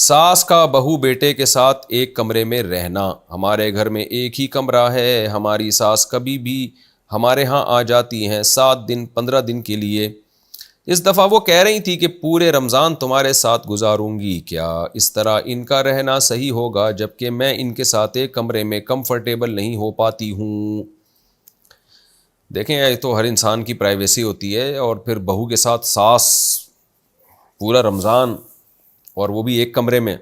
ساس کا بہو بیٹے کے ساتھ ایک کمرے میں رہنا. ہمارے گھر میں ایک ہی کمرہ ہے. ہماری ساس کبھی بھی ہمارے ہاں آ جاتی ہیں 7 دن 15 دن کے لیے. اس دفعہ وہ کہہ رہی تھی کہ پورے رمضان تمہارے ساتھ گزاروں گی. کیا اس طرح ان کا رہنا صحیح ہوگا جبکہ میں ان کے ساتھ ایک کمرے میں کمفرٹیبل نہیں ہو پاتی ہوں؟ دیکھیں یہ تو ہر انسان کی پرائیویسی ہوتی ہے، اور پھر بہو کے ساتھ ساس پورا رمضان، اور وہ بھی ایک کمرے میں.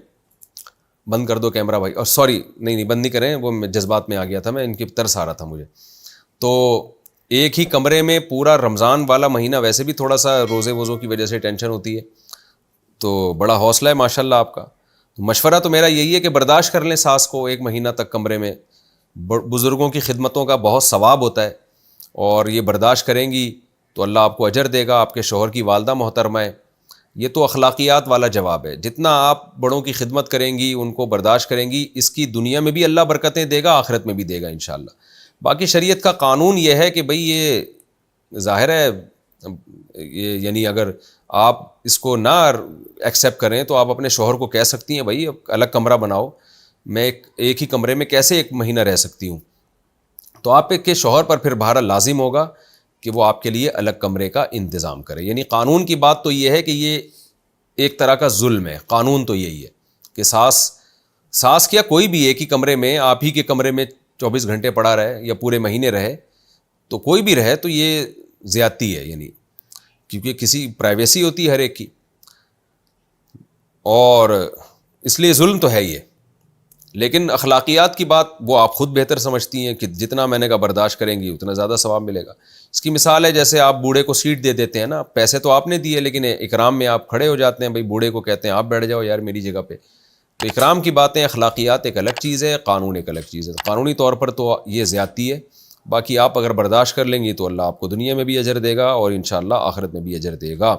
بند کر دو کیمرہ بھائی، اور سوری نہیں بند نہیں کریں، وہ جذبات میں آ گیا تھا، میں ان کی ترس آ رہا تھا مجھے. تو ایک ہی کمرے میں پورا رمضان والا مہینہ، ویسے بھی تھوڑا سا روزے ووزوں کی وجہ سے ٹینشن ہوتی ہے، تو بڑا حوصلہ ہے ماشاء اللہ آپ کا. مشورہ تو میرا یہی ہے کہ برداشت کر لیں ساس کو ایک مہینہ تک کمرے میں. بزرگوں کی خدمتوں کا بہت ثواب ہوتا ہے، اور یہ برداشت کریں گی تو اللہ آپ کو اجر دے گا. آپ کے شوہر کی والدہ محترمہ ہے. یہ تو اخلاقیات والا جواب ہے. جتنا آپ بڑوں کی خدمت کریں گی، ان کو برداشت کریں گی، اس کی دنیا میں بھی اللہ برکتیں دے گا، آخرت میں بھی دے گا انشاءاللہ. باقی شریعت کا قانون یہ ہے کہ بھئی یہ ظاہر ہے، یہ یعنی اگر آپ اس کو نہ ایکسیپٹ کریں تو آپ اپنے شوہر کو کہہ سکتی ہیں بھائی الگ کمرہ بناؤ، میں ایک ہی کمرے میں کیسے ایک مہینہ رہ سکتی ہوں. تو آپ کے شوہر پر پھر بہرحال لازم ہوگا کہ وہ آپ کے لیے الگ کمرے کا انتظام کرے. یعنی قانون کی بات تو یہ ہے کہ یہ ایک طرح کا ظلم ہے. قانون تو یہی ہے کہ ساس کیا کوئی بھی ایک ہی کمرے میں، آپ ہی کے کمرے میں 24 گھنٹے پڑا رہے یا پورے مہینے رہے، تو کوئی بھی رہے تو یہ زیادتی ہے. یعنی کیونکہ کسی پرائیویسی ہوتی ہے ہر ایک کی، اور اس لیے ظلم تو ہے یہ. لیکن اخلاقیات کی بات وہ آپ خود بہتر سمجھتی ہیں کہ جتنا میں نے کہا برداشت کریں گی اتنا زیادہ ثواب ملے گا. اس کی مثال ہے جیسے آپ بوڑھے کو سیٹ دے دیتے ہیں نا، پیسے تو آپ نے دیے لیکن اکرام میں آپ کھڑے ہو جاتے ہیں، بھائی بوڑھے کو کہتے ہیں آپ بیٹھ جاؤ یار میری جگہ پہ. تو اکرام کی باتیں، اخلاقیات ایک الگ چیز ہے، قانون ایک الگ چیز ہے. قانونی طور پر تو یہ زیادتی ہے. باقی آپ اگر برداشت کر لیں گی تو اللہ آپ کو دنیا میں بھی اجر دے گا اور انشاءاللہ آخرت میں بھی اجر دے گا.